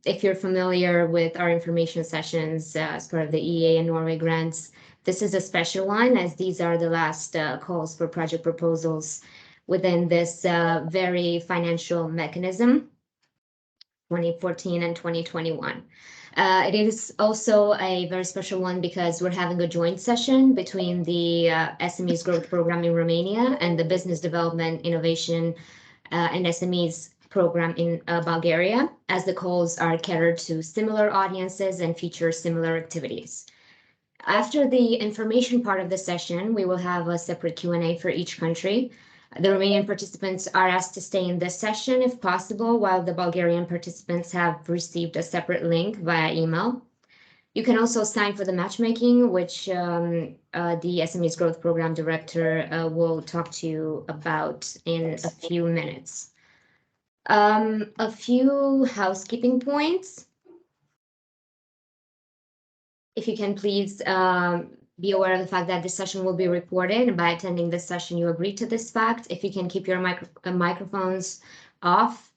If you're familiar with our information sessions as part of the EA and Norway grants, this is a special one, as these are the last calls for project proposals within this very financial mechanism, 2014 and 2021. It is also a very special one because we're having a joint session between the SMEs Growth Program in Romania and the Business Development Innovation and SMEs program in Bulgaria, as the calls are catered to similar audiences and feature similar activities. After the information part of the session, we will have a separate Q&A for each country. The Romanian participants are asked to stay in this session if possible, while the Bulgarian participants have received a separate link via email. You can also sign for the matchmaking, which the SMEs Growth Program Director will talk to you about in a few minutes. A few housekeeping points. If you can please be aware of the fact that this session will be recorded, and by attending this session, you agree to this fact. If you can keep your microphones off.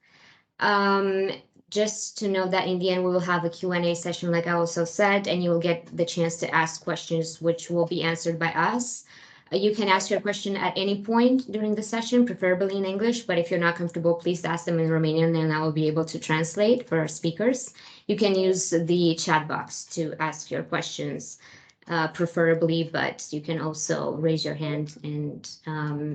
Just to know that in the end, we will have a Q&A session, like I also said, and you will get the chance to ask questions, which will be answered by us. You can ask your question at any point during the session, preferably in English, but if you're not comfortable, please ask them in Romanian, and I will be able to translate for our speakers. You can use the chat box to ask your questions, preferably, but you can also raise your hand and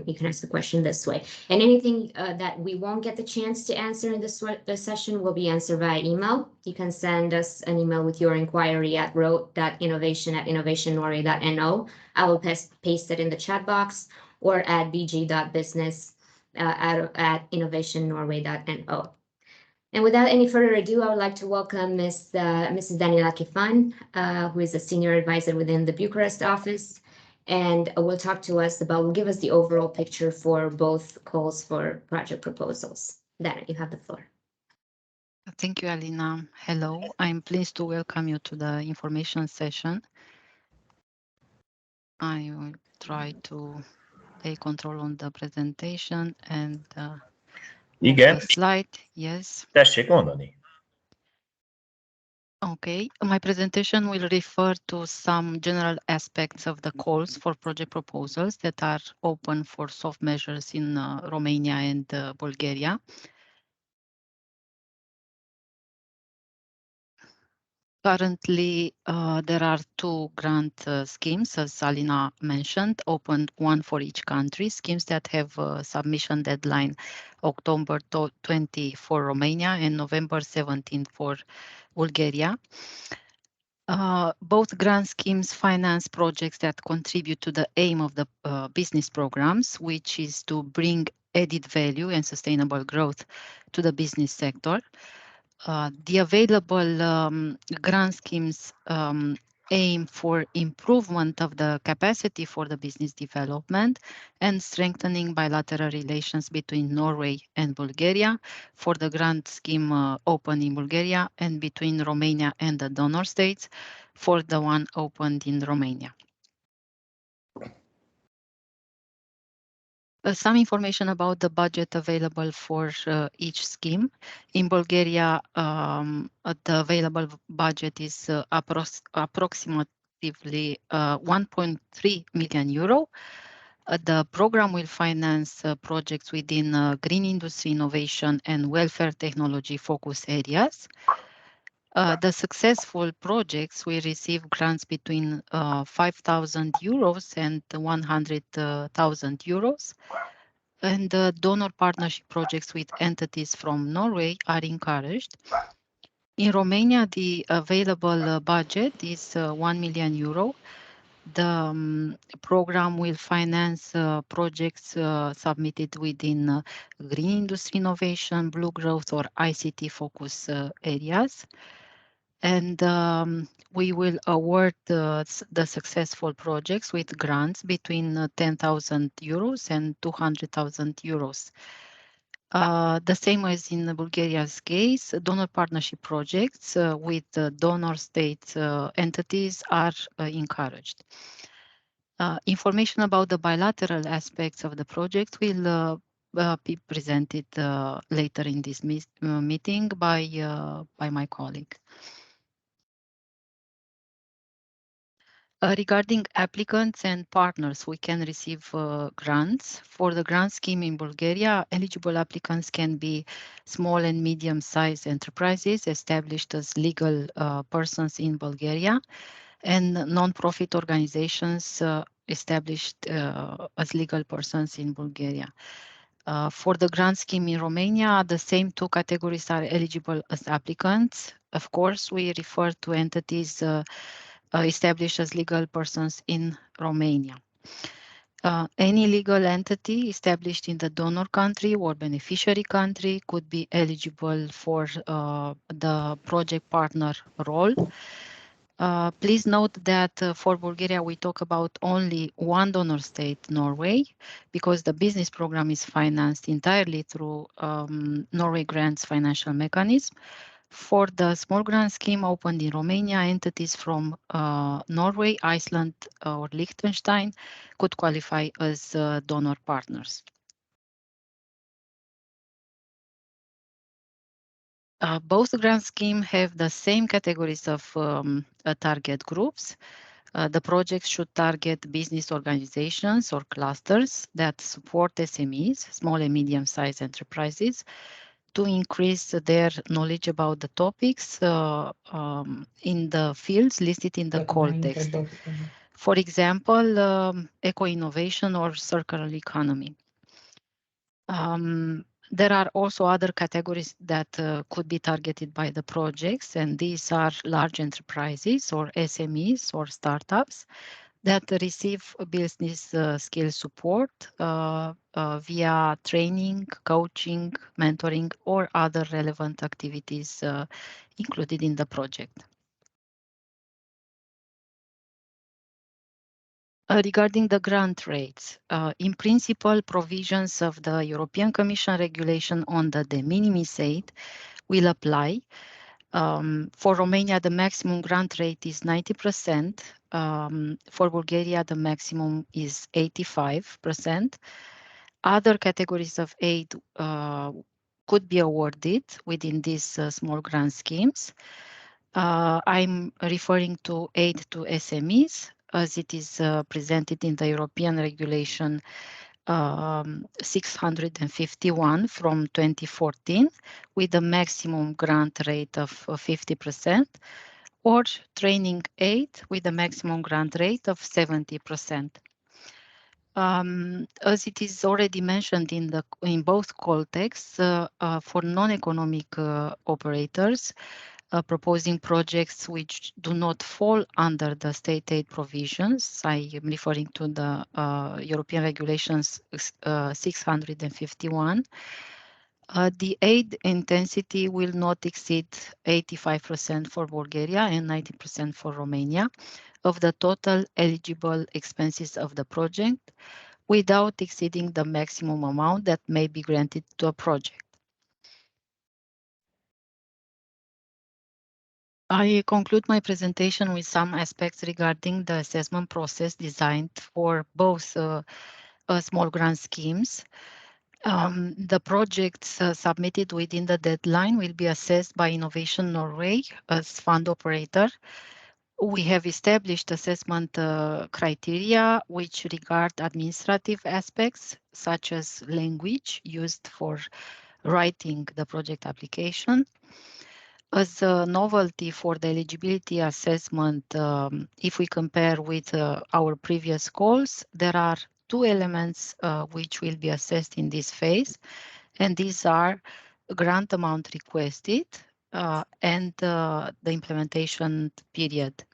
you can ask the question this way. And anything that we won't get the chance to answer in this session will be answered via email. You can send us an email with your inquiry at road.innovation@innovationnorway.no. I will paste it in the chat box, or at bg.business at innovationnorway.no. And without any further ado, I would like to welcome Mrs. Daniela Kifan, who is a senior advisor within the Bucharest office, and will give us the overall picture for both calls for project proposals. Dana, you have the floor. Thank you, Alina. Hello, I'm pleased to welcome you to the information session. I will try to take control on the presentation and Igen. the slide. Yes. Tessék mondani. Okay, my presentation will refer to some general aspects of the calls for project proposals that are open for soft measures in Romania and Bulgaria. Currently, there are two grant schemes, as Alina mentioned, open one for each country, schemes that have a submission deadline October 20 for Romania and November 17 for Bulgaria. Both grant schemes finance projects that contribute to the aim of the business programs, which is to bring added value and sustainable growth to the business sector. The available grant schemes aim for improvement of the capacity for the business development and strengthening bilateral relations between Norway and Bulgaria for the grant scheme open in Bulgaria, and between Romania and the donor states for the one opened in Romania. Some information about the budget available for each scheme. In Bulgaria, the available budget is approximately 1.3 million euro. The program will finance projects within green industry innovation and welfare technology focus areas. The successful projects will receive grants between 5,000 euros and 100,000 euros. And the donor partnership projects with entities from Norway are encouraged. In Romania, the available budget is 1 million euro. The program will finance projects submitted within green industry innovation, blue growth, or ICT focus areas. And we will award the successful projects with grants between 10,000 euros and 200,000 euros. The same as in Bulgaria's case, donor partnership projects with donor state entities are encouraged. Information about the bilateral aspects of the project will be presented later in this meeting by my colleague. Regarding applicants and partners, we can receive grants. For the grant scheme in Bulgaria, eligible applicants can be small and medium-sized enterprises established as legal persons in Bulgaria and non-profit organizations established as legal persons in Bulgaria. For the grant scheme in Romania, the same two categories are eligible as applicants. Of course, we refer to entities established as legal persons in Romania. Any legal entity established in the donor country or beneficiary country could be eligible for the project partner role. Please note that for Bulgaria, we talk about only one donor state, Norway, because the business program is financed entirely through Norway grants financial mechanism. For the small grant scheme opened in Romania, entities from Norway, Iceland, or Liechtenstein could qualify as donor partners. Both grant schemes have the same categories of target groups. The projects should target business organizations or clusters that support SMEs, small and medium-sized enterprises, to increase their knowledge about the topics in the fields listed in the call text. For example, eco-innovation or circular economy. There are also other categories that could be targeted by the projects, and these are large enterprises or SMEs or startups that receive business skill support via training, coaching, mentoring, or other relevant activities included in the project. Regarding the grant rates, in principle, provisions of the European Commission regulation on the de minimis aid will apply. For Romania, the maximum grant rate is 90%. For Bulgaria, the maximum is 85%. Other categories of aid could be awarded within these small grant schemes. I'm referring to aid to SMEs as it is presented in the European Regulation 651 from 2014 with a maximum grant rate of 50%, or training aid with a maximum grant rate of 70%. As it is already mentioned in both call texts, for non-economic operators, proposing projects which do not fall under the state aid provisions. I am referring to the European Regulations 651. The aid intensity will not exceed 85% for Bulgaria and 90% for Romania of the total eligible expenses of the project, without exceeding the maximum amount that may be granted to a project. I conclude my presentation with some aspects regarding the assessment process designed for both small grant schemes. The projects submitted within the deadline will be assessed by Innovation Norway as fund operator. We have established assessment criteria which regard administrative aspects such as language used for writing the project application. As a novelty for the eligibility assessment, if we compare with our previous calls, there are two elements which will be assessed in this phase, and these are grant amount requested and the implementation period.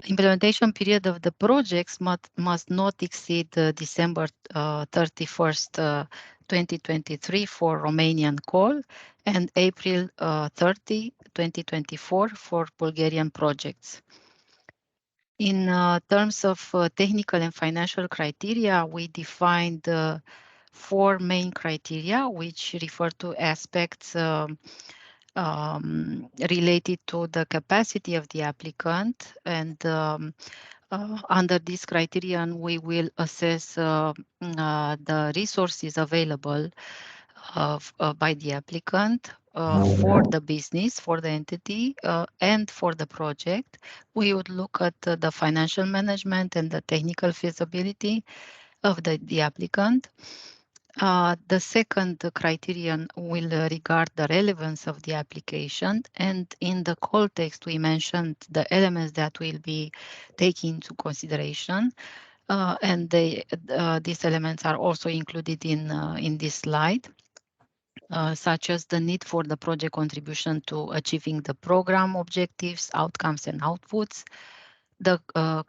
Implementation period of the projects must not exceed December 31st, 2023 for Romanian call and April 30, 2024 for Bulgarian projects. In terms of technical and financial criteria, we defined four main criteria which refer to aspects related to the capacity of the applicant and Under this criterion, we will assess the resources available by the applicant for the business, for the entity, and for the project. We would look at the financial management and the technical feasibility of the applicant. The second criterion will regard the relevance of the application, and in the call text we mentioned the elements that will be taken into consideration, and these elements are also included in this slide, such as the need for the project contribution to achieving the program objectives, outcomes, and outputs, the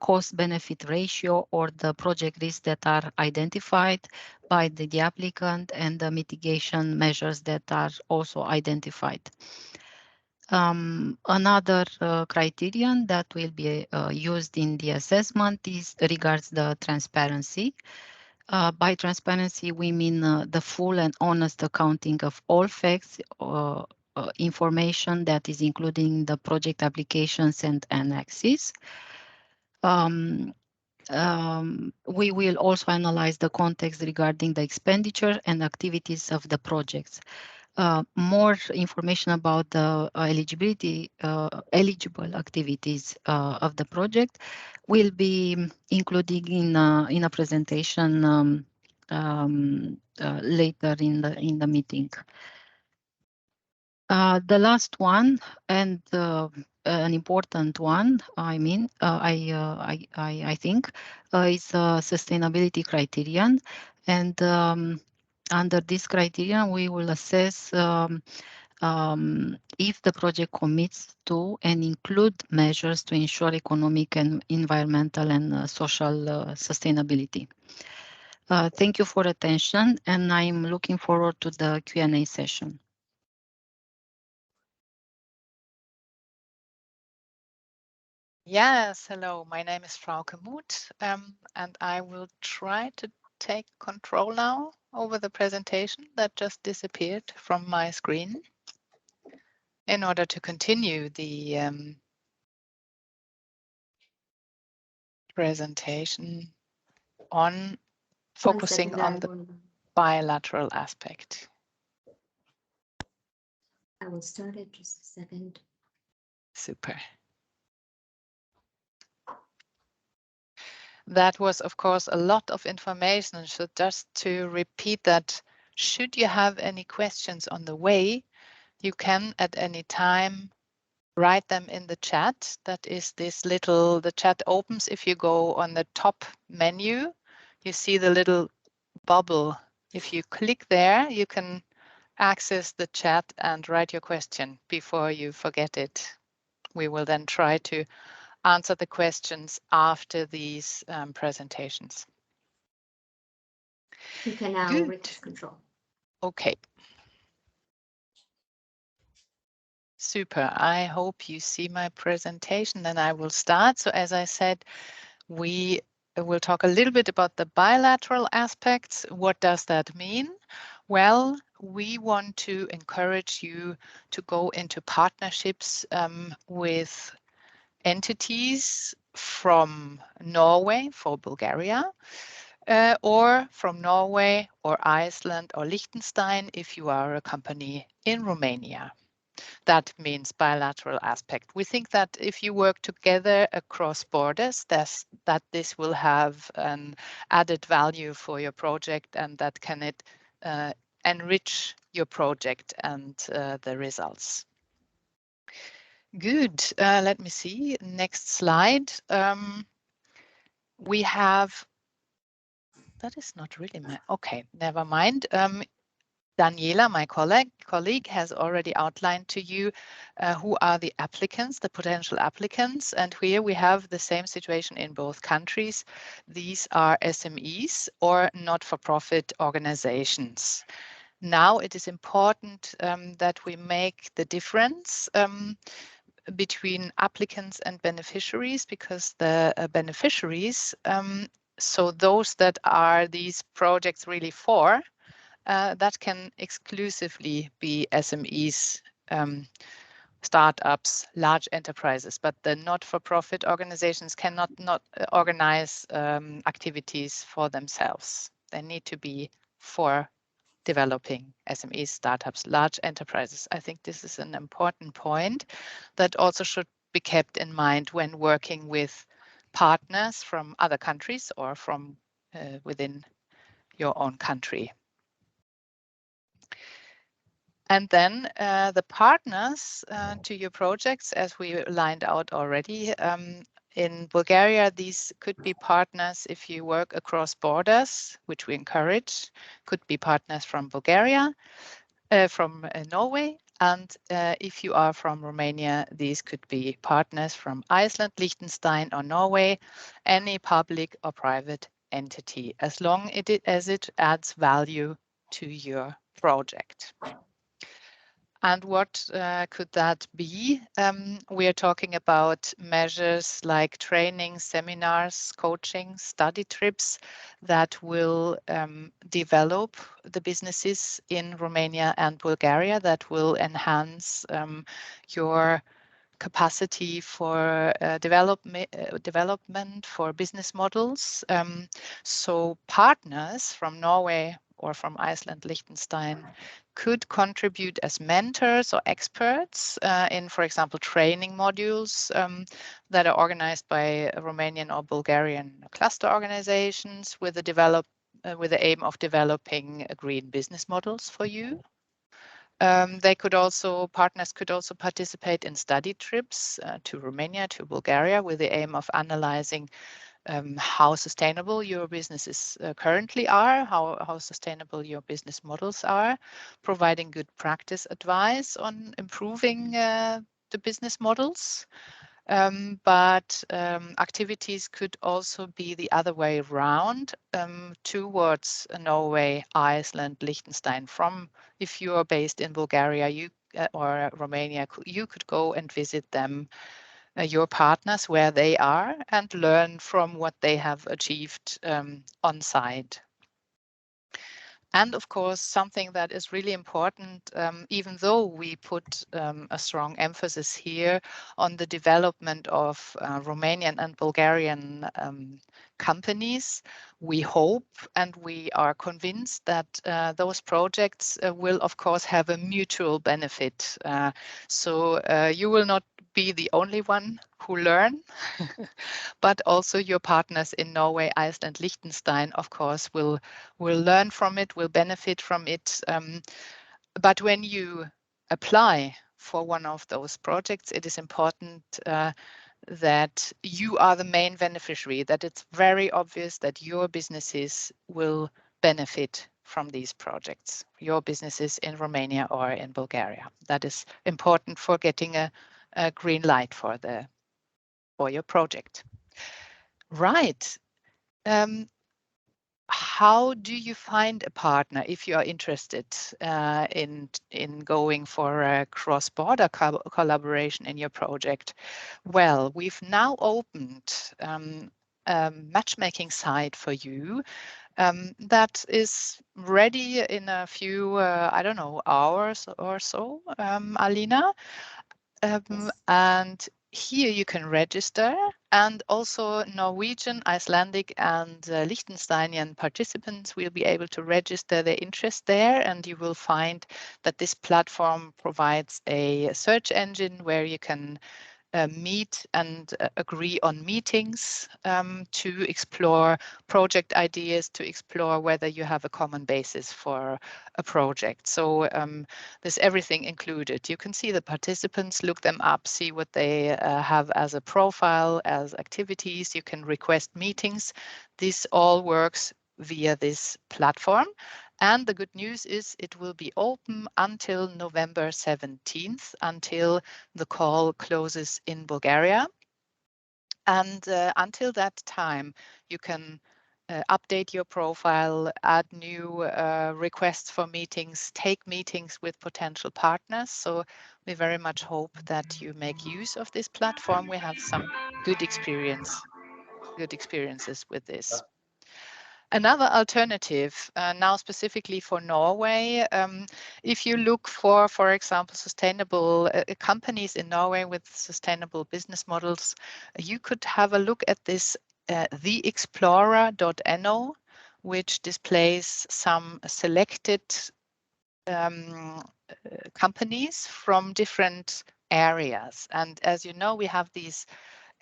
cost-benefit ratio or the project risks that are identified by the applicant, and the mitigation measures that are also identified. Another criterion that will be used in the assessment is regards the transparency. By transparency, we mean the full and honest accounting of all facts, information that is including the project applications and annexes. We will also analyze the context regarding the expenditure and activities of the projects. More information about the eligible activities of the project will be included in a presentation later in the meeting. The last one, and an important one, I think, is a sustainability criterion. And under this criterion, we will assess if the project commits to and include measures to ensure economic and environmental and social sustainability. Thank you for attention, and I'm looking forward to the Q&A session. Yes, hello, my name is Frauke Muth, and I will try to take control now over the presentation that just disappeared from my screen in order to continue the presentation on focusing on the bilateral aspect. I will start it just a second. Super. That was, of course, a lot of information. So just to repeat that, should you have any questions on the way, you can at any time write them in the chat. That is this little, the chat opens if you go on the top menu. You see the little bubble. If you click there, you can access the chat and write your question before you forget it. We will then try to answer the questions after these presentations. You can now request control. Okay. Super. I hope you see my presentation, and I will start. So as I said, we will talk a little bit about the bilateral aspects. What does that mean? Well, we want to encourage you to go into partnerships with entities from Norway for Bulgaria, or from Norway or Iceland or Liechtenstein if you are a company in Romania. That means bilateral aspect. We think that if you work together across borders, that this will have an added value for your project, and that can enrich your project and the results. Good. Let me see. Next slide. We have, that is not really my, okay, never mind. Daniela, my colleague, has already outlined to you who are the applicants, the potential applicants. And here we have the same situation in both countries. These are SMEs or not-for-profit organizations. Now it is important that we make the difference between applicants and beneficiaries, because the beneficiaries, so those that are these projects really for, that can exclusively be SMEs startups, large enterprises, but the not-for-profit organizations cannot not organize activities for themselves. They need to be for developing SMEs, startups, large enterprises. I think this is an important point that also should be kept in mind when working with partners from other countries or from within your own country. And then the partners to your projects, as we lined out already, in Bulgaria, these could be partners if you work across borders, which we encourage, could be partners from Bulgaria, from Norway, and if you are from Romania, these could be partners from Iceland, Liechtenstein, or Norway, any public or private entity, as long as it adds value to your project. And what could that be? We are talking about measures like training, seminars, coaching, study trips that will develop the businesses in Romania and Bulgaria, that will enhance your capacity for development for business models. So partners from Norway or from Iceland, Liechtenstein could contribute as mentors or experts in, for example, training modules that are organized by Romanian or Bulgarian cluster organizations with the aim of developing green business models for you. Partners could also participate in study trips to Romania, to Bulgaria, with the aim of analyzing how sustainable your businesses currently are, how sustainable your business models are, providing good practice advice on improving the business models. But activities could also be the other way around towards Norway, Iceland, Liechtenstein. If you are based in Bulgaria or Romania, you could go and visit them, your partners, where they are, and learn from what they have achieved on site. And of course, something that is really important, even though we put a strong emphasis here on the development of Romanian and Bulgarian companies, we hope and we are convinced that those projects will, of course, have a mutual benefit. So you will not be the only one who learn, but also your partners in Norway, Iceland, Liechtenstein, of course, will learn from it, will benefit from it. But when you apply for one of those projects, it is important that you are the main beneficiary, that it's very obvious that your businesses will benefit from these projects, your businesses in Romania or in Bulgaria. That is important for getting a green light for your project. Right. How do you find a partner if you are interested in going for a cross-border collaboration in your project? Well, we've now opened a matchmaking site for you that is ready in a few, I don't know, hours or so, Alina. And here you can register, and also Norwegian, Icelandic, and Liechtensteinian participants will be able to register their interest there, and you will find that this platform provides a search engine where you can meet and agree on meetings to explore project ideas, to explore whether you have a common basis for a project. So there's everything included. You can see the participants, look them up, see what they have as a profile, as activities. You can request meetings. This all works via this platform. And the good news is it will be open until November 17th, until the call closes in Bulgaria. And until that time, you can update your profile, add new requests for meetings, take meetings with potential partners. So we very much hope that you make use of this platform. We have some good experiences with this. Another alternative, now specifically for Norway, if you look for example, sustainable companies in Norway with sustainable business models, you could have a look at this theexplorer.no, which displays some selected companies from different areas. And as you know, we have these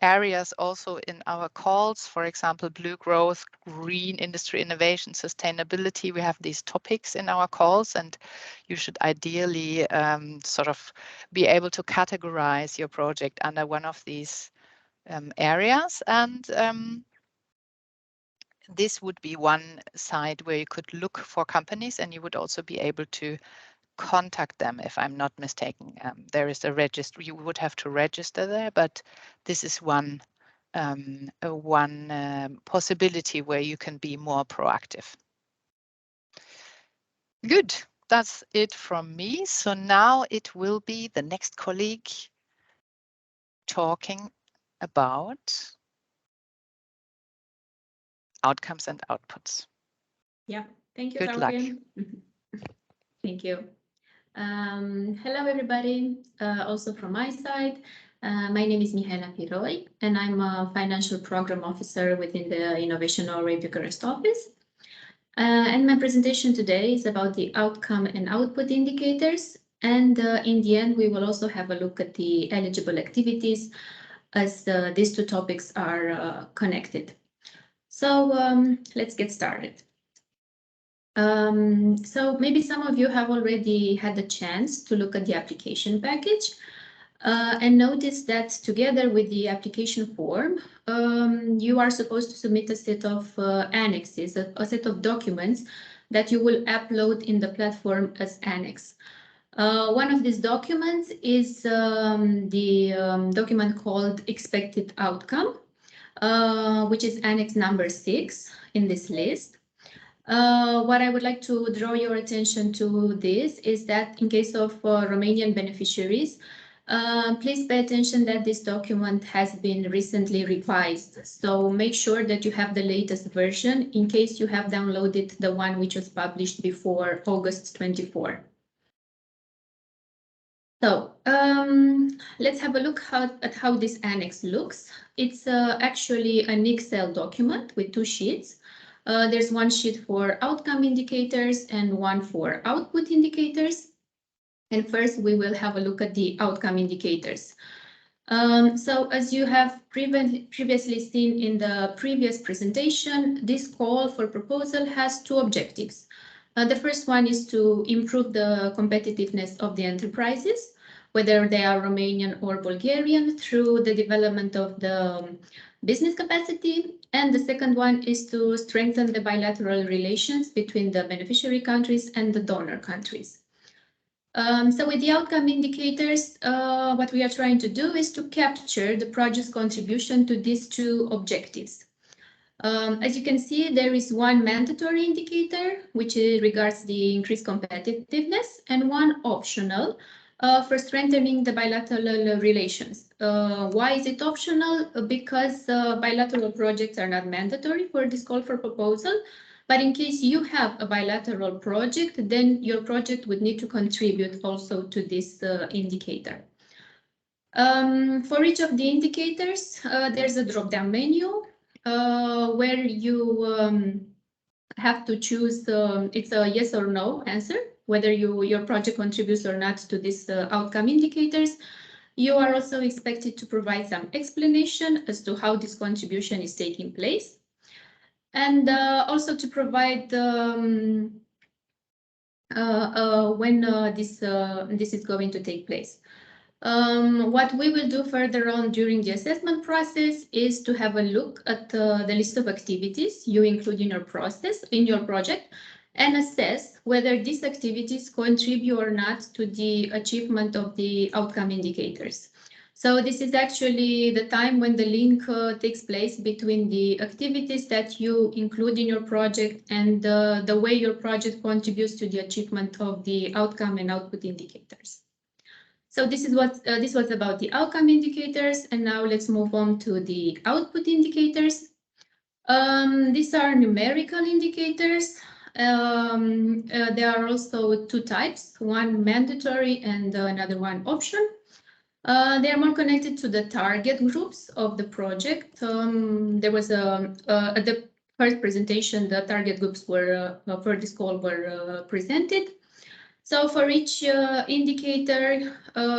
areas also in our calls, for example, blue growth, green industry innovation, sustainability. We have these topics in our calls, and you should ideally sort of be able to categorize your project under one of these areas. And this would be one side where you could look for companies, and you would also be able to contact them, if I'm not mistaken. There is a register, you would have to register there, but this is one possibility where you can be more proactive. Good, that's it from me. So now it will be the next colleague talking about outcomes and outputs. Yeah, thank you, Good luck. Thank you. Hello, everybody. Also from my side, my name is Mihaela Piroi, and I'm a financial program officer within the Innovation Norway Bucharest office. And my presentation today is about the outcome and output indicators. And in the end, we will also have a look at the eligible activities, as these two topics are connected. So let's get started. So maybe some of you have already had the chance to look at the application package and notice that together with the application form, you are supposed to submit a set of annexes, a set of documents that you will upload in the platform as annex. One of these documents is the document called Expected Outcome, which is annex number 6 in this list. What I would like to draw your attention to this is that in case of Romanian beneficiaries, please pay attention that this document has been recently revised. So make sure that you have the latest version in case you have downloaded the one which was published before August 24. So let's have a look at how this annex looks. It's actually an Excel document with 2 sheets. There's one sheet for outcome indicators and one for output indicators. And first, we will have a look at the outcome indicators. So as you have previously seen in the previous presentation, this call for proposal has 2 objectives. The first one is to improve the competitiveness of the enterprises, whether they are Romanian or Bulgarian, through the development of the business capacity. And the second one is to strengthen the bilateral relations between the beneficiary countries and the donor countries. So with the outcome indicators, what we are trying to do is to capture the project's contribution to these 2 objectives. As you can see, there is one mandatory indicator, which regards the increased competitiveness, and one optional for strengthening the bilateral relations. Why is it optional? Because bilateral projects are not mandatory for this call for proposal, but in case you have a bilateral project, then your project would need to contribute also to this indicator. For each of the indicators, there's a drop-down menu where you have to choose, it's a yes or no answer, whether your project contributes or not to these outcome indicators. You are also expected to provide some explanation as to how this contribution is taking place, and also to provide when this is going to take place. What we will do further on during the assessment process is to have a look at the list of activities you include in your process, in your project, and assess whether these activities contribute or not to the achievement of the outcome indicators. So this is actually the time when the link takes place between the activities that you include in your project and the way your project contributes to the achievement of the outcome and output indicators. So this is what this was about the outcome indicators, and now let's move on to the output indicators. These are numerical indicators. There are also two types, one mandatory and another one option. They are more connected to the target groups of the project. There was at the first presentation, the target groups were for this call were presented. So for each indicator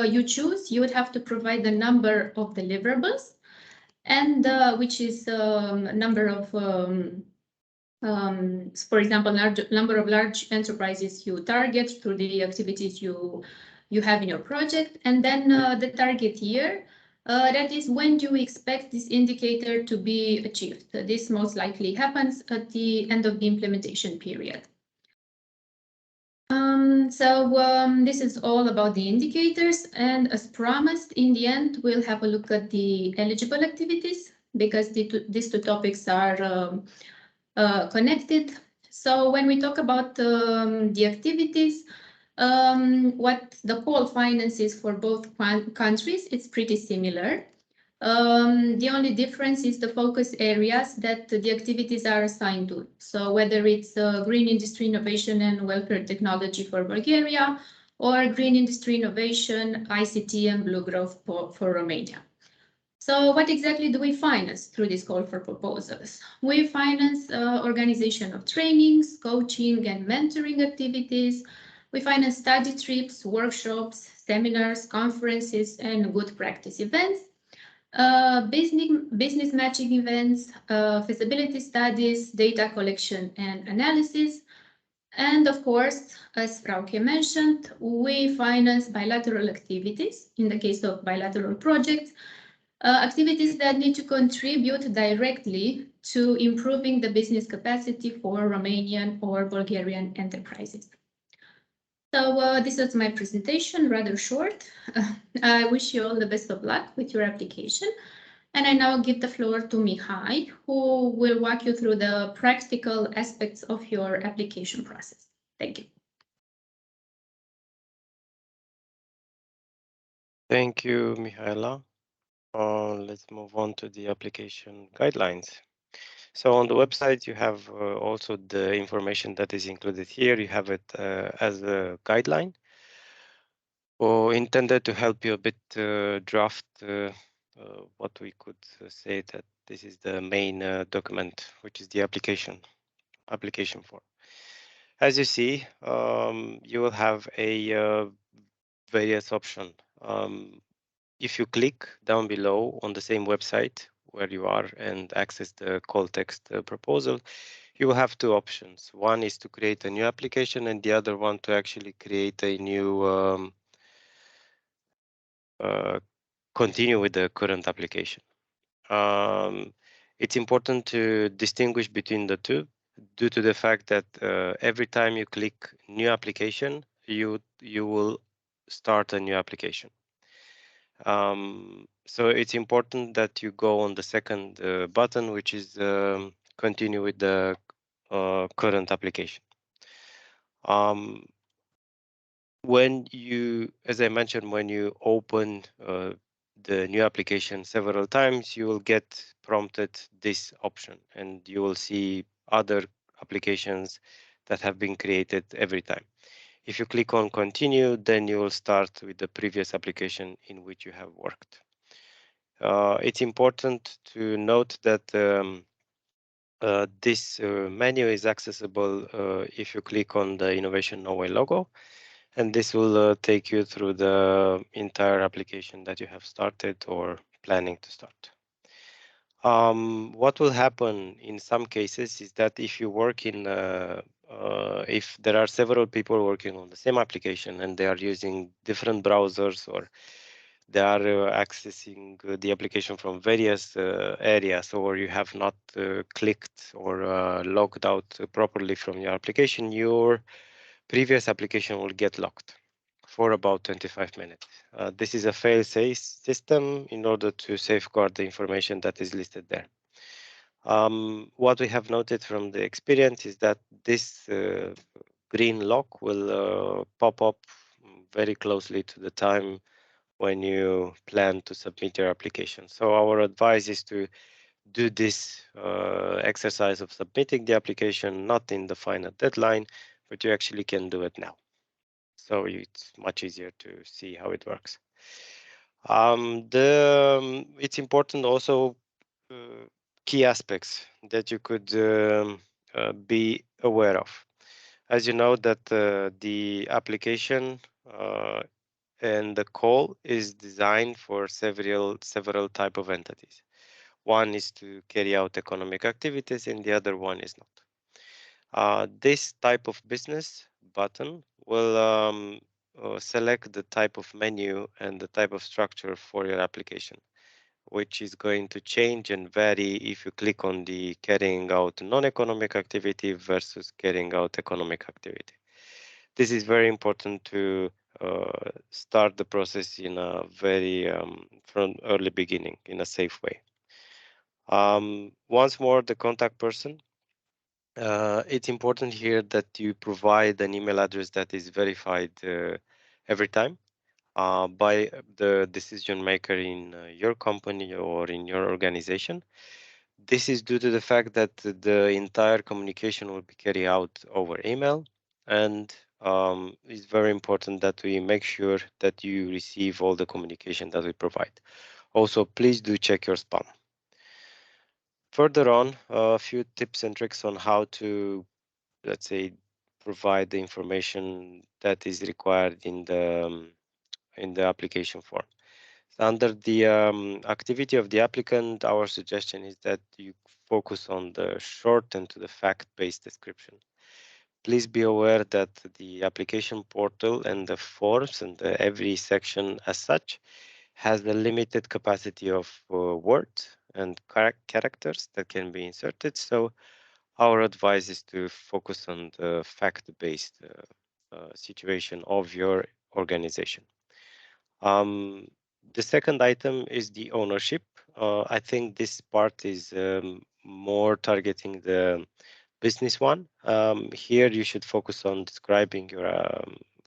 you choose, you would have to provide the number of deliverables, and which is number of, for example, number of large enterprises you target through the activities you have in your project, and then the target year. That is, when do you expect this indicator to be achieved? This most likely happens at the end of the implementation period. This is all about the indicators, and as promised, in the end, we'll have a look at the eligible activities, because these two topics are connected. So when we talk about the activities, what the call finances for both countries, it's pretty similar. The only difference is the focus areas that the activities are assigned to. So whether it's green industry innovation and welfare technology for Bulgaria, or green industry innovation, ICT and blue growth for Romania. So what exactly do we finance through this call for proposals? We finance organization of trainings, coaching and mentoring activities. We finance study trips, workshops, seminars, conferences, and good practice events. Business matching events, feasibility studies, data collection and analysis. And of course, as Frauke mentioned, we finance bilateral activities in the case of bilateral projects, activities that need to contribute directly to improving the business capacity for Romanian or Bulgarian enterprises. So this was my presentation, rather short. I wish you all the best of luck with your application. And I now give the floor to Mihai, who will walk you through the practical aspects of your application process. Thank you. Thank you, Mihaela. Let's move on to the application guidelines. So on the website, you have also the information that is included here. You have it as a guideline, or intended to help you a bit draft what we could say that this is the main document, which is the application form. As you see, you will have a various option. If you click down below on the same website where you are and access the call text proposal, you will have two options. One is to create a new application, and the other one to actually create a new continue with the current application. It's important to distinguish between the two due to the fact that every time you click new application, you will start a new application. So it's important that you go on the second button, which is continue with the current application. When you, as I mentioned, when you open the new application several times, you will get prompted this option, and you will see other applications that have been created every time. If you click on continue, then you will start with the previous application in which you have worked. It's important to note that this menu is accessible if you click on the Innovation Norway logo, and this will take you through the entire application that you have started or planning to start. What will happen in some cases is that if you work in, if there are several people working on the same application and they are using different browsers, or they are accessing the application from various areas, or you have not clicked or logged out properly from your application, your previous application will get locked for about 25 minutes. This is a fail-safe system in order to safeguard the information that is listed there. What we have noted from the experience is that this green lock will pop up very closely to the time when you plan to submit your application. So our advice is to do this exercise of submitting the application, not in the final deadline, but you actually can do it now. So it's much easier to see how it works. It's important also key aspects that you could be aware of. As you know that the application and the call is designed for several type of entities. One is to carry out economic activities and the other one is not. This type of business button will select the type of menu and the type of structure for your application, which is going to change and vary if you click on the carrying out non-economic activity versus carrying out economic activity. This is very important to start the process in a very from early beginning in a safe way. Once more, the contact person. It's important here that you provide an email address that is verified every time by the decision maker in your company or in your organization. This is due to the fact that the entire communication will be carried out over email, and it's very important that we make sure that you receive all the communication that we provide. Also, please do check your spam. Further on, a few tips and tricks on how to, let's say, provide the information that is required in the application form. Under the activity of the applicant, our suggestion is that you focus on the short and to the fact-based description. Please be aware that the application portal and the forms and every section as such has a limited capacity of words and characters that can be inserted. So our advice is to focus on the fact-based situation of your organization. The second item is the ownership. I think this part is more targeting the business one. Here you should focus on describing your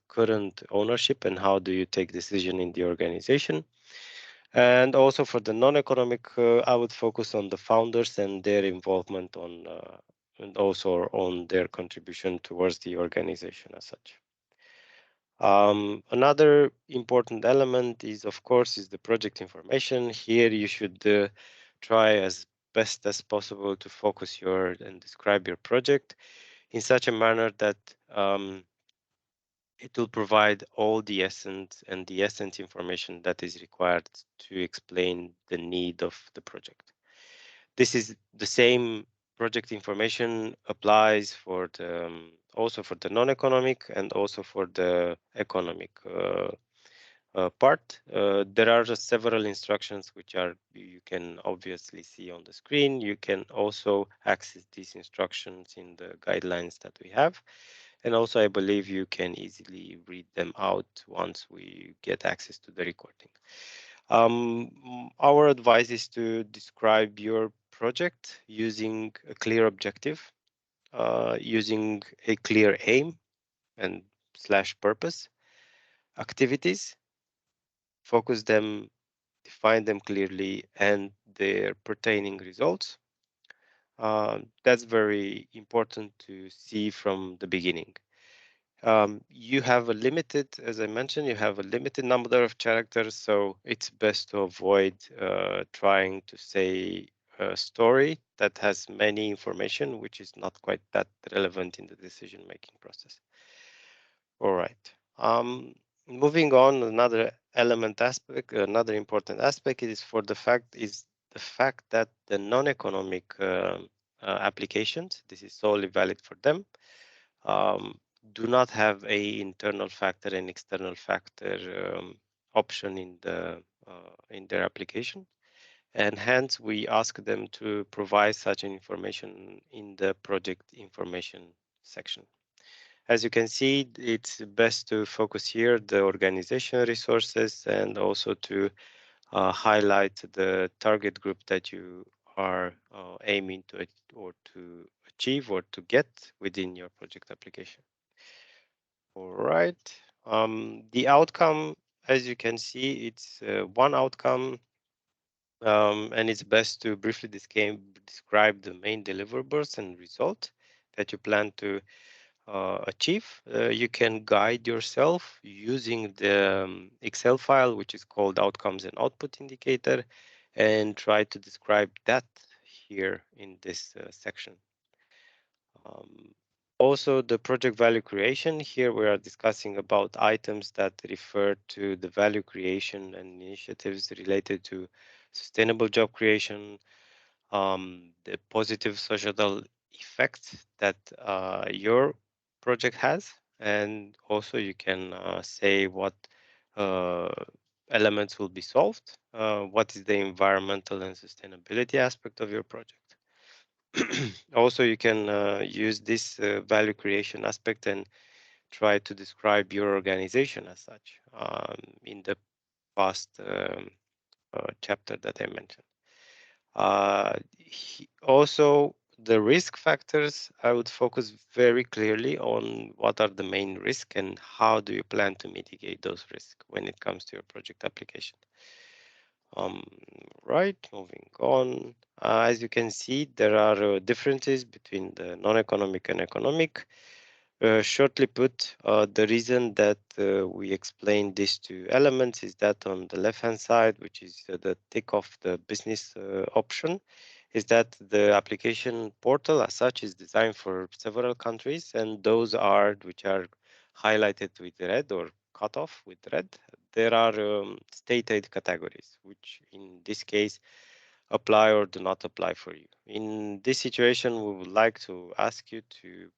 current ownership and how do you take decision in the organization. And also for the non-economic, I would focus on the founders and their involvement on and also on their contribution towards the organization as such. Another important element is, of course, is the project information. Here you should try as best as possible to focus your and describe your project in such a manner that it will provide all the essence and the essence information that is required to explain the need of the project. This is the same project information applies for the also for the non-economic and also for the economic part. There are just several instructions which are you can obviously see on the screen. You can also access these instructions in the guidelines that we have. And also, I believe you can easily read them out once we get access to the recording. Our advice is to describe your project using a clear objective, using a clear aim and / purpose, activities, focus them, define them clearly, and their pertaining results. That's very important to see from the beginning. You have a limited, as I mentioned, you have a limited number of characters, so it's best to avoid trying to say a story that has many information, which is not quite that relevant in the decision-making process. All right. Moving on, another another important aspect is the fact that the non-economic applications, this is solely valid for them, do not have a internal factor and external factor option in their application, and hence we ask them to provide such information in the project information section. As you can see, it's best to focus here the organization resources and also to highlight the target group that you are aiming to or to achieve or to get within your project application. All right. The outcome, as you can see, it's one outcome and it's best to briefly describe the main deliverables and result that you plan to achieve. You can guide yourself using the Excel file, which is called outcomes and output indicator, and try to describe that here in this section. Also, the project value creation. Here we are discussing about items that refer to the value creation and initiatives related to sustainable job creation, the positive societal effects that your project has, and also you can say what uh, elements will be solved, what is the environmental and sustainability aspect of your project. Also, you can use this value creation aspect and try to describe your organization as such in the past chapter that I mentioned. Also, the risk factors, I would focus very clearly on what are the main risks and how do you plan to mitigate those risks when it comes to your project application. Right, moving on. As you can see, there are differences between the non-economic and economic. Shortly put, the reason that we explain these two elements is that on the left-hand side, which is the tick of the business option, is that the application portal as such is designed for several countries, and those are which are highlighted with red or cut off with red. There are state aid categories, which in this case apply or do not apply for you. In this situation, we would like to ask you to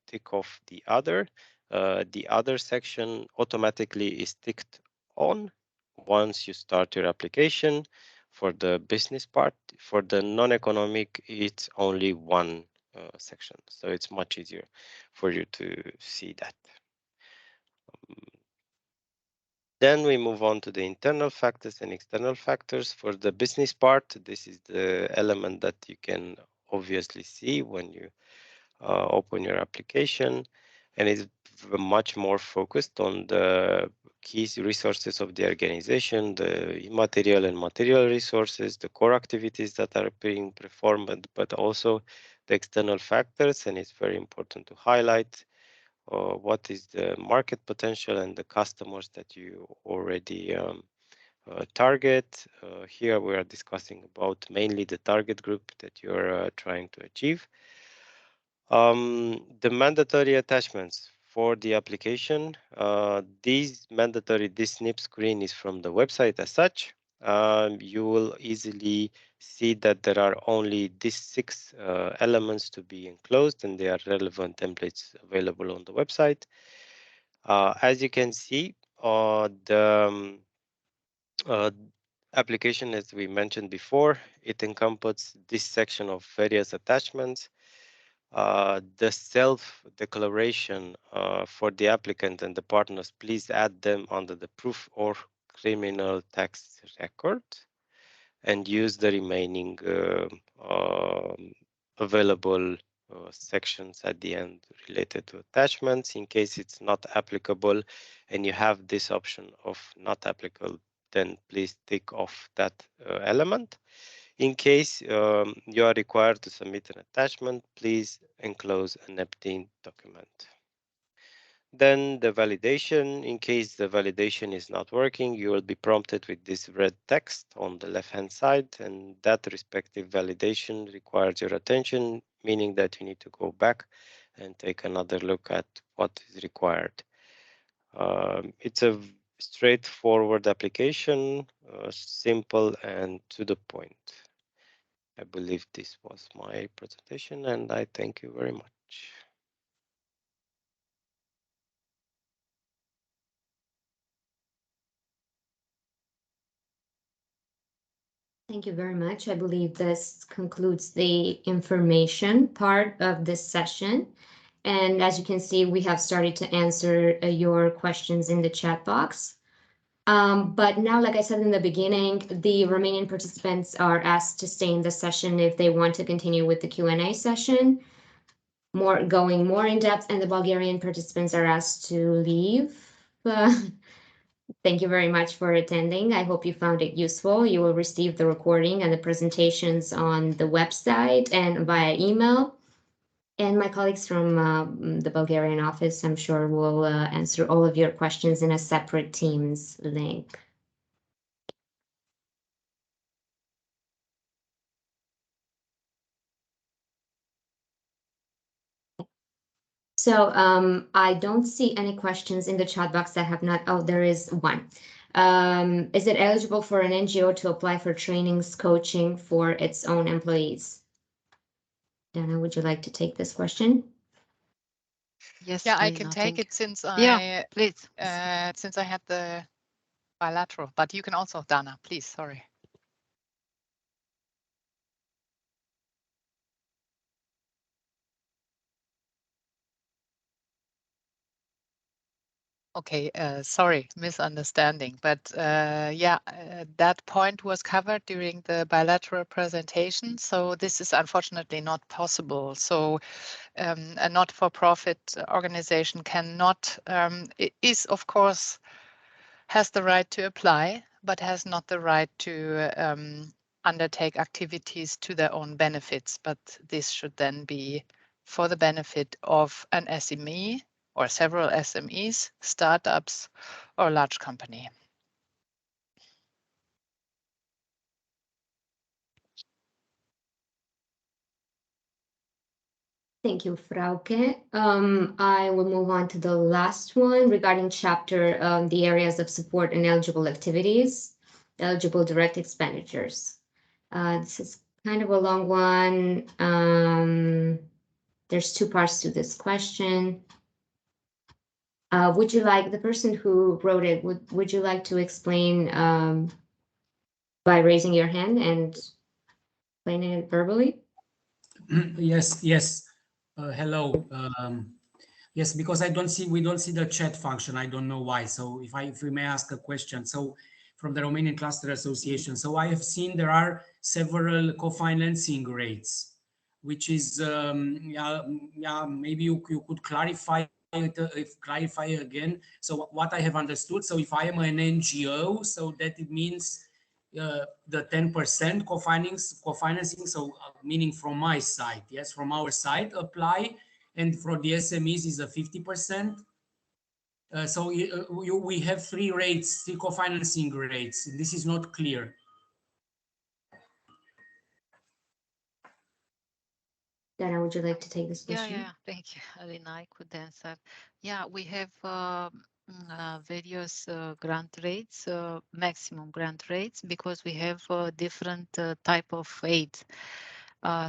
tick off the other. The other section automatically is ticked on once you start your application for the business part. For the non-economic, it's only one section, so it's much easier for you to see that. Then we move on to the internal factors and external factors. For the business part, this is the element that you can obviously see when you open your application, and it's much more focused on the key resources of the organization, the immaterial and material resources, the core activities that are being performed, but also the external factors. And it's very important to highlight what is the market potential and the customers that you already target. Here we are discussing about mainly the target group that you're trying to achieve. The mandatory attachments for the application, this snip screen is from the website as such. You will easily see that there are only these 6 elements to be enclosed, and they are relevant templates available on the website. As you can see, the application, as we mentioned before, it encompasses this section of various attachments. The self-declaration for the applicant and the partners, please add them under the proof or criminal tax record and use the remaining available sections at the end related to attachments. In case it's not applicable and you have this option of not applicable, then please tick off that element. In case you are required to submit an attachment, please enclose an empty document. Then the validation. In case the validation is not working, you will be prompted with this red text on the left-hand side, and that respective validation requires your attention, meaning that you need to go back and take another look at what is required. It's a straightforward application, simple and to the point. I believe this was my presentation, and I thank you very much. Thank you very much. I believe this concludes the information part of this session. And as you can see, we have started to answer your questions in the chat box. But now, like I said in the beginning, the Romanian participants are asked to stay in the session if they want to continue with the Q&A session, going more in depth, and the Bulgarian participants are asked to leave. Thank you very much for attending. I hope you found it useful. You will receive the recording and the presentations on the website and via email. And my colleagues from the Bulgarian office, I'm sure, will answer all of your questions in a separate Teams link. So I don't see any questions in the chat box that have not. Oh, there is one. Is it eligible for an NGO to apply for trainings, coaching for its own employees? Dana, would you like to take this question? Yes, Yeah, I Lina, can take thank you. it since Please. since I had the bilateral, but you can also, Dana, please, sorry. Okay, sorry, misunderstanding, but that point was covered during the bilateral presentation, so this is unfortunately not possible. So a not-for-profit organization cannot, is of course, has the right to apply, but has not the right to undertake activities to their own benefits. But this should then be for the benefit of an SME or several SMEs, startups, or a large company. Thank you, Frauke. I will move on to the last one regarding chapter, the areas of support and eligible activities, eligible direct expenditures. This is kind of a long one. There's two parts to this question. Would you like, the person who wrote it, would you like to explain by raising your hand and explaining it verbally? Yes, yes. Hello. Yes, because we don't see the chat function. I don't know why. So if we may ask a question. So from the Romanian Cluster Association. So I have seen there are several co-financing rates, which is maybe you could clarify it, if clarify again. So what I have understood. So if I am an NGO, so that it means the 10% co-financing, so meaning from my side, yes, from our side apply, and for the SMEs is a 50%. So we have three rates, three co-financing rates. This is not clear. Dana, would you like to take this question? Yeah, thank you, Alina. I could answer. Yeah, we have various grant rates, maximum grant rates, because we have different type of aid.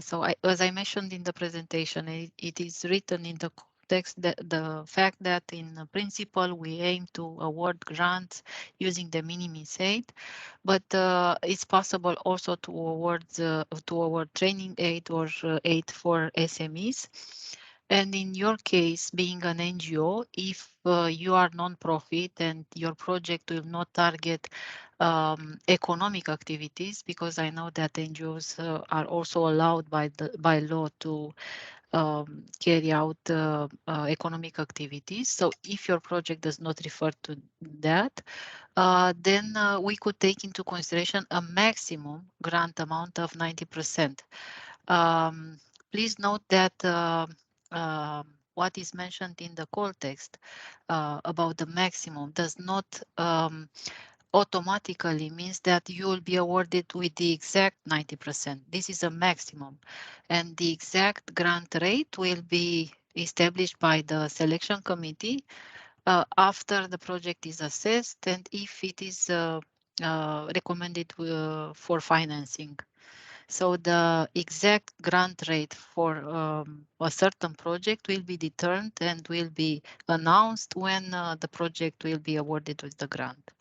So as I mentioned in the presentation, it is written in the text that the fact that in principle we aim to award grants using the minimis aid, but it's possible also to award training aid or aid for SMEs. And in your case, being an NGO, if you are non-profit and your project will not target economic activities, because I know that NGOs are also allowed by law to carry out economic activities. So if your project does not refer to that, then we could take into consideration a maximum grant amount of 90%. Please note that what is mentioned in the call text about the maximum does not automatically means that you will be awarded with the exact 90%. This is a maximum, and the exact grant rate will be established by the selection committee after the project is assessed and if it is recommended for financing. So the exact grant rate for a certain project will be determined and will be announced when the project will be awarded with the grant.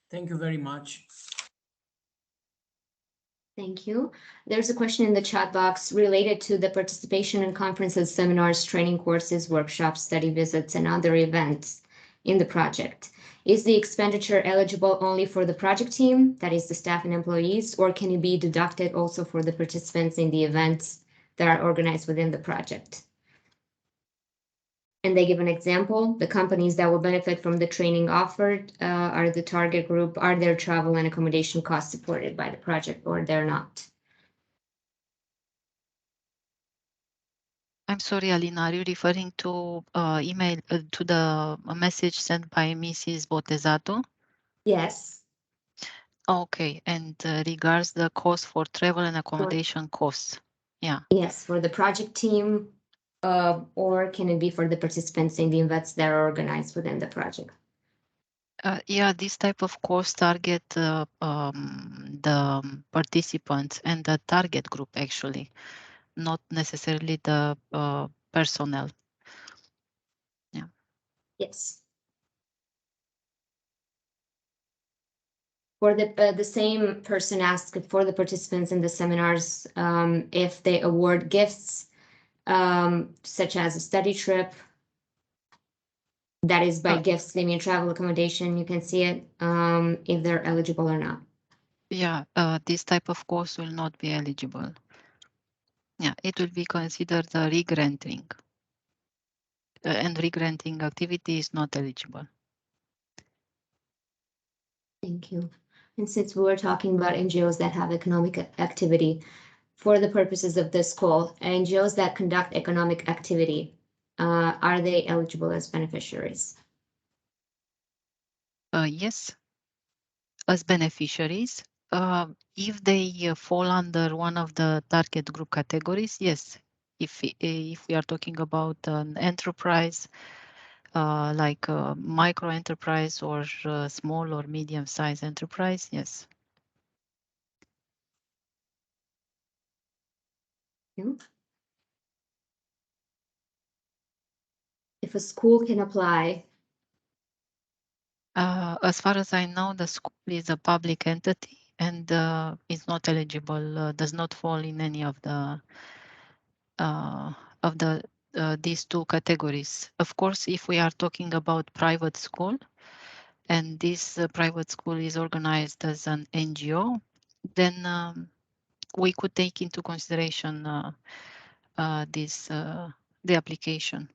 Thank you very much. Thank you. There's a question in the chat box related to the participation in conferences, seminars, training courses, workshops, study visits, and other events in the project. Is the expenditure eligible only for the project team, that is the staff and employees, or can it be deducted also for the participants in the events that are organized within the project? And they give an example. The companies that will benefit from the training offered are the target group. Are their travel and accommodation costs supported by the project, or they're not? I'm sorry, Alina, are you referring to email to the message sent by Mrs. Botezato? Yes. Okay, and regards the cost for travel and accommodation costs. Yeah. Yes, for the project team, or can it be for the participants in the events that are organized within the project? Yeah, this type of course target the participants and the target group actually, not necessarily the personnel. Yeah. Yes. For the same person asked for the participants in the seminars if they award gifts such as a study trip. That is by gifts, they mean travel accommodation. You can see it if they're eligible or not. Yeah, this type of course will not be eligible. Yeah, it will be considered a re-granting. And re-granting activity is not eligible. Thank you. And since we were talking about NGOs that have economic activity, for the purposes of this call, NGOs that conduct economic activity, are they eligible as beneficiaries? Yes, as beneficiaries. If they fall under one of the target group categories, yes. If we are talking about an enterprise, like a micro enterprise or small or medium size enterprise, yes. Yeah. If a school can apply. As far as I know, the school is a public entity and is not eligible, does not fall in any of the these two categories. Of course, if we are talking about private school, and this private school is organized as an NGO, then we could take into consideration the application.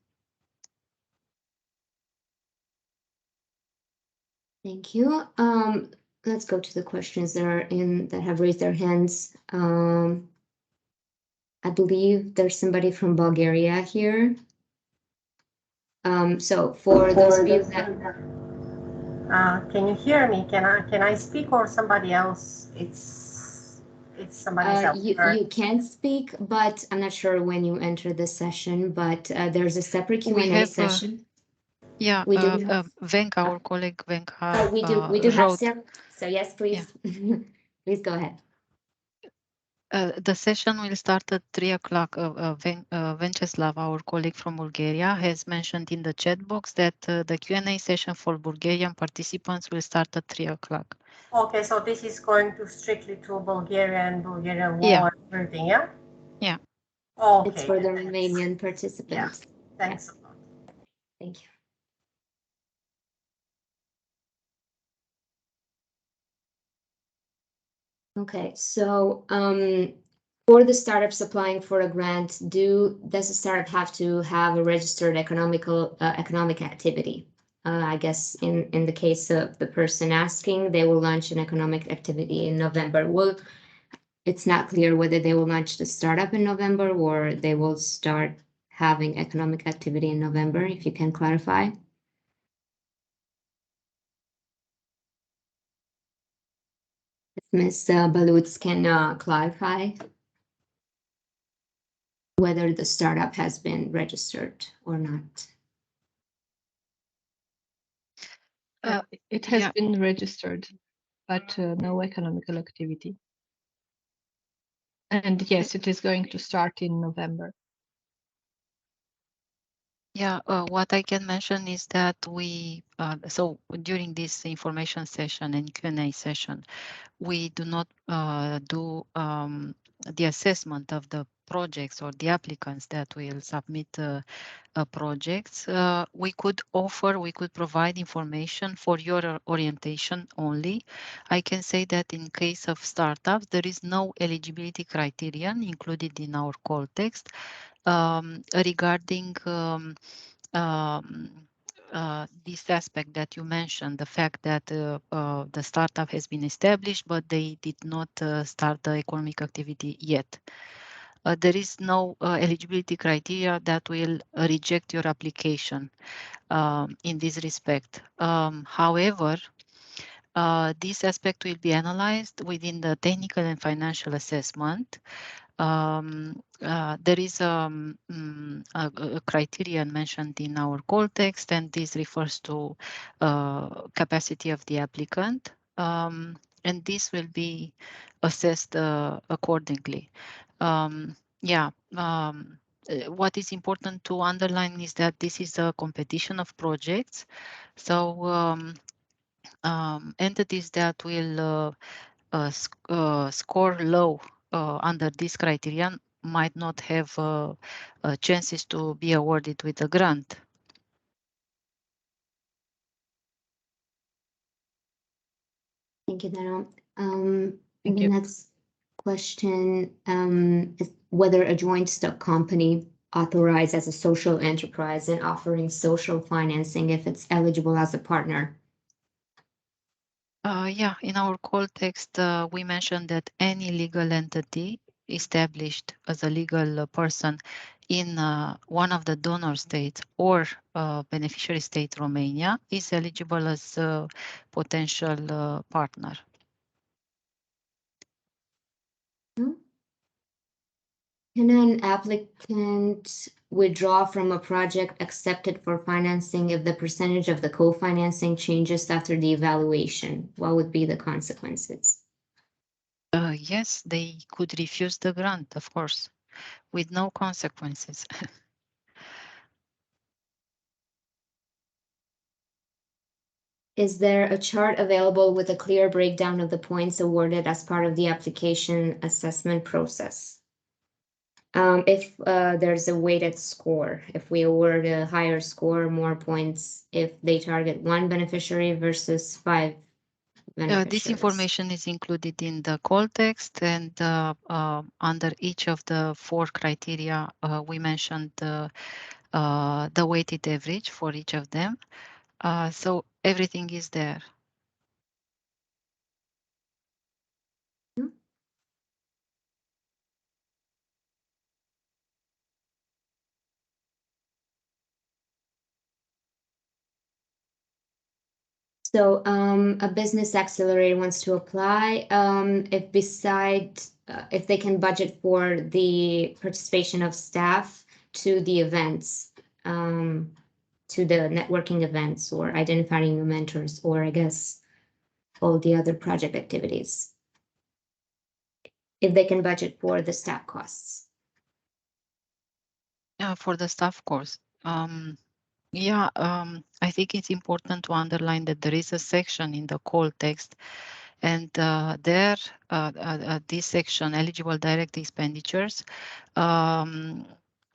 Thank you. Let's go to the questions that have raised their hands. I believe there's somebody from Bulgaria here. So for those of you that can you hear me? Can I speak or somebody else? It's somebody else. You can speak, but I'm not sure when you enter the session. But there's a separate Q&A session. Yeah, we do. Venka, our colleague Venka. We do have Sarah. So yes, please, yeah. Please go ahead. The session will start at 3 o'clock. Venceslav, our colleague from Bulgaria, has mentioned in the chat box that the Q&A session for Bulgarian participants will start at 3 o'clock. Okay, so this is going to strictly to Bulgaria and Bulgarian law Yeah. and everything, yeah? Yeah. Okay. It's for the Romanian participants. Yeah. Thanks a lot. Thank you. Okay, so for the startups applying for a grant, does the startup have to have a registered economic activity? I guess in the case of the person asking, they will launch an economic activity in November. Well, it's not clear whether they will launch the startup in November or they will start having economic activity in November, if you can clarify. Ms. Balutz can clarify whether the startup has been registered or not. It has been registered, but no economical activity. And yes, it is going to start in November. Yeah, what I can mention is that we, so during this information session and Q&A session, we do not do the assessment of the projects or the applicants that will submit projects. We could provide information for your orientation only. I can say that in case of startups, there is no eligibility criterion included in our call text regarding this aspect that you mentioned, the fact that the startup has been established, but they did not start the economic activity yet. There is no eligibility criteria that will reject your application in this respect. However, this aspect will be analyzed within the technical and financial assessment. There is a criterion mentioned in our call text, and this refers to capacity of the applicant, and this will be assessed accordingly. Yeah. What is important to underline is that this is a competition of projects. So entities that will score low under this criterion might not have chances to be awarded with a grant. Thank you, Dara. Thank the you. next question is whether a joint stock company authorized as a social enterprise and offering social financing if it's eligible as a partner. Yeah, in our call text, we mentioned that any legal entity established as a legal person in one of the donor states or beneficiary state, Romania, is eligible as a potential partner. Can an applicant withdraw from a project accepted for financing if the percentage of the co-financing changes after the evaluation? What would be the consequences? Yes, they could refuse the grant, of course, with no consequences. Is there a chart available with a clear breakdown of the points awarded as part of the application assessment process? If there's a weighted score, if we award a higher score, more points, if they target one beneficiary versus 5 beneficiaries. This information is included in the call text, and under each of the 4 criteria, we mentioned the weighted average for each of them. So everything is there. So a business accelerator wants to apply. If they can budget for the participation of staff to the events, to the networking events, or identifying new mentors, or I guess all the other project activities. If they can budget for the staff costs. For the staff course. Yeah, I think it's important to underline that there is a section in the call text, and there, this section, eligible direct expenditures,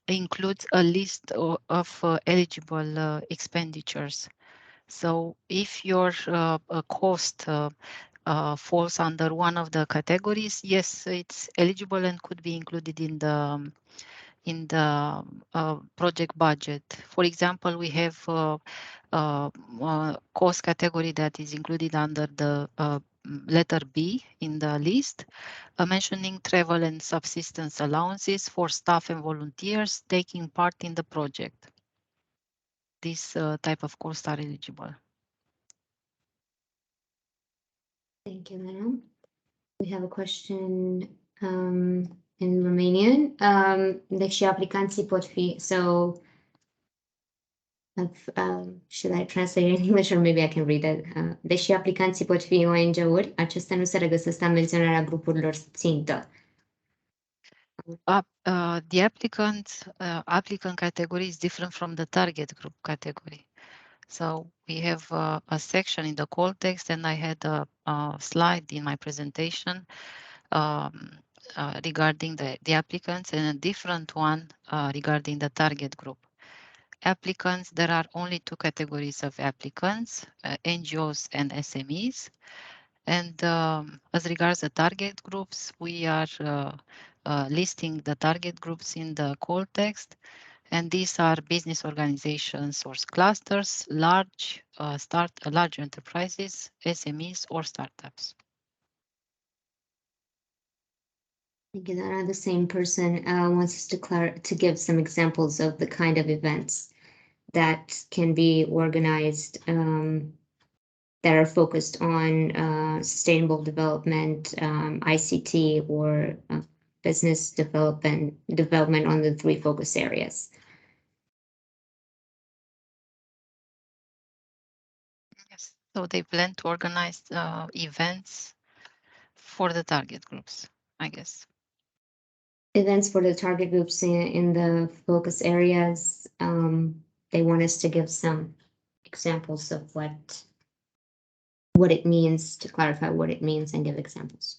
includes a list of eligible expenditures. So if your cost falls under one of the categories, yes, it's eligible and could be included in the project budget. For example, we have cost category that is included under the letter B in the list, mentioning travel and subsistence allowances for staff and volunteers taking part in the project. This type of costs are eligible. Thank you, madam. We have a question in Romanian. Deși aplicanții pot fi, so should I translate it in English or maybe I can read it? Deși aplicanții pot fi ONG-uri, acestea nu se regăsesc la menționarea grupurilor țintă. The applicant category is different from the target group category. So we have a section in the call text, and I had a slide in my presentation regarding the applicants, and a different one regarding the target group. Applicants, there are only 2 categories of applicants, NGOs and SMEs. And as regards the target groups, we are listing the target groups in the call text, And these are business organizations or clusters, large enterprises, SMEs, or startups. Again, the same person wants us to give some examples of the kind of events that can be organized that are focused on sustainable development, ICT, or business development on the 3 focus areas. Yes, so they plan to organize events for the target groups, I guess. Events for the target groups in the focus areas. They want us to give some examples of what it means, to clarify what it means and give examples.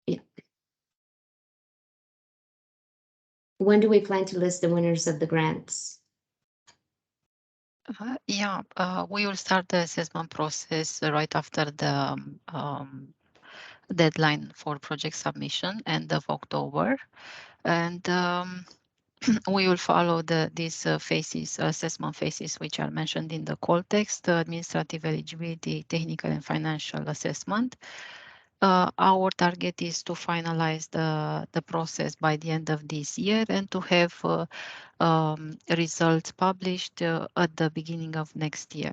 Yeah. When do we plan to list the winners of the grants? We will start the assessment process right after the deadline for project submission, end of October. And we will follow these assessment phases, which are mentioned in the call text: administrative eligibility, technical and financial assessment. Our target is to finalize the process by the end of this year and to have results published at the beginning of next year.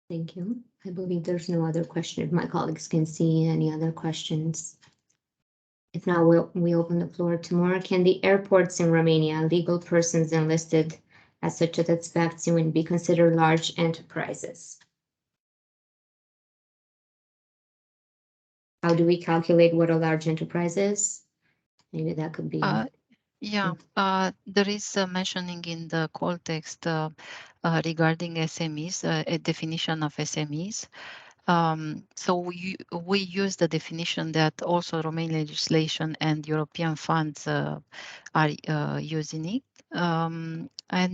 Thank you. I believe there's no other question. If my colleagues can see any other questions. If not, we open the floor to more. Can the airports in Romania, legal persons enlisted as such a satisfaction, be considered large enterprises? How do we calculate what a large enterprise is? Maybe that could be. There is mentioning in the call text regarding SMEs, a definition of SMEs. So we use the definition that also Romanian legislation and European funds are using it. And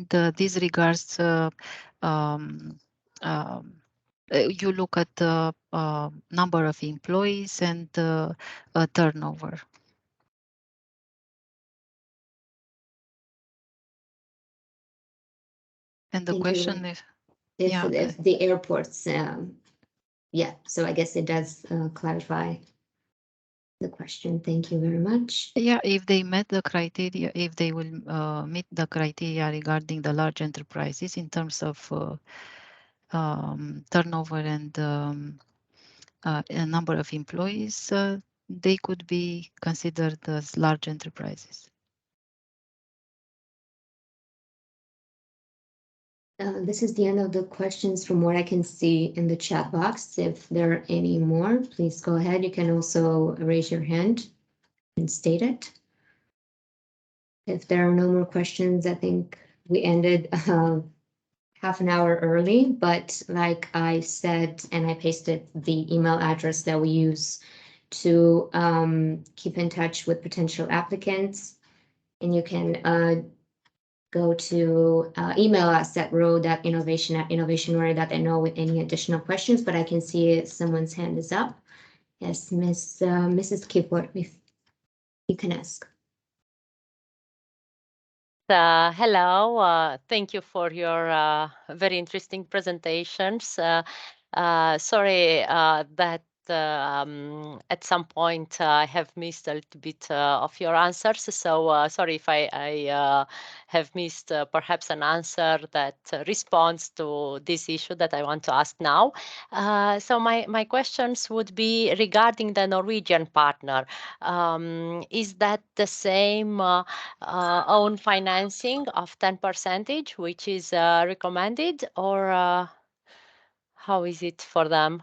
this regards you look at the number of employees and turnover. And the question is, if the airports, so I guess it does clarify the question. Thank you very much. If they met the criteria, if they will meet the criteria regarding the large enterprises in terms of turnover and a number of employees, they could be considered as large enterprises. This is the end of the questions from what I can see in the chat box. If there are any more, please go ahead. You can also raise your hand and state it. If there are no more questions, I think we ended half an hour early, but like I said, and I pasted the email address that we use to keep in touch with potential applicants, and you can go to email us at ro.innovation@innovationware.no with any additional questions, but I can see someone's hand is up. Yes, Mrs. Kipor, if you can ask. Hello, thank you for your very interesting presentations. Sorry that at some point I have missed a little bit of your answers. So sorry if I have missed perhaps an answer that responds to this issue that I want to ask now. So my questions would be regarding the Norwegian partner. Is that the same own financing of 10%, which is recommended, or how is it for them?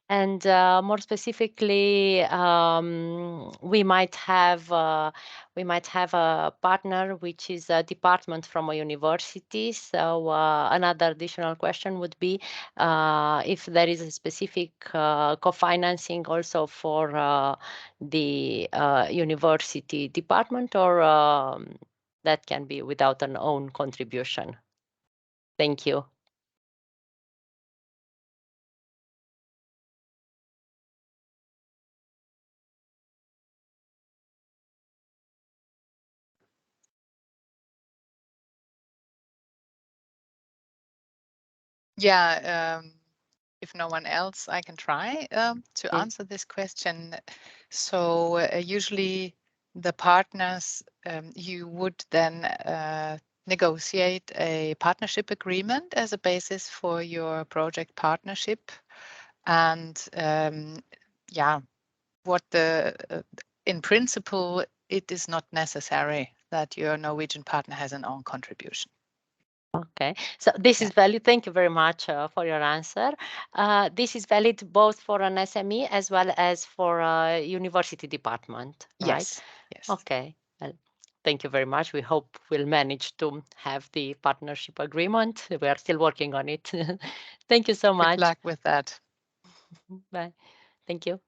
And more specifically, we might have a partner which is a department from a university. So another additional question would be if there is a specific co-financing also for the university department, or that can be without an own contribution. Thank you. Yeah, if no one else, I can try to answer this question. So usually the partners, you would then negotiate a partnership agreement as a basis for your project partnership. And yeah, what in principle, it is not necessary that your Norwegian partner has an own contribution. Okay, so this is valid. Thank you very much for your answer. This is valid both for an SME as well as for a university department, right? Yes. Yes. Okay. Well, thank you very much. We hope we'll manage to have the partnership agreement. We are still working on it. Thank you so much. Good luck with that. Bye. Thank you.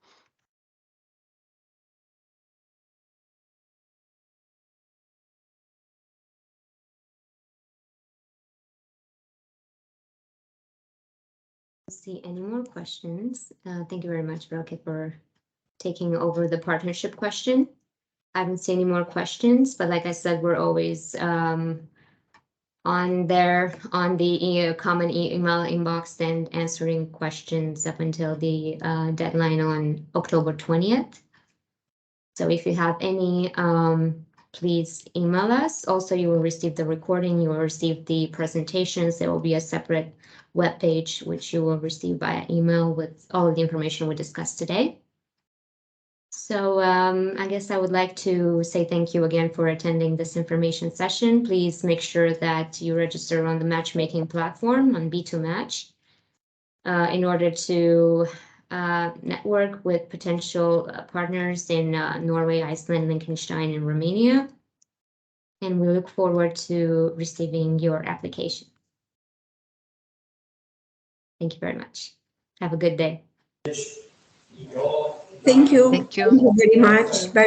See any more questions? Thank you very much, Roke, for taking over the partnership question. I haven't seen any more questions, but like I said, we're always on the common email inbox and answering questions up until the deadline on October 20th. So if you have any, please email us. Also, you will receive the recording, you will receive the presentations. There will be a separate webpage which you will receive via email with all of the information we discussed today. So I guess I would like to say thank you again for attending this information session. Please make sure that you register on the matchmaking platform on B2Match in order to network with potential partners in Norway, Iceland, Liechtenstein, and Romania. And we look forward to receiving your application. Thank you very much. Have a good day. Thank you. Thank you. Thank you very much. Bye.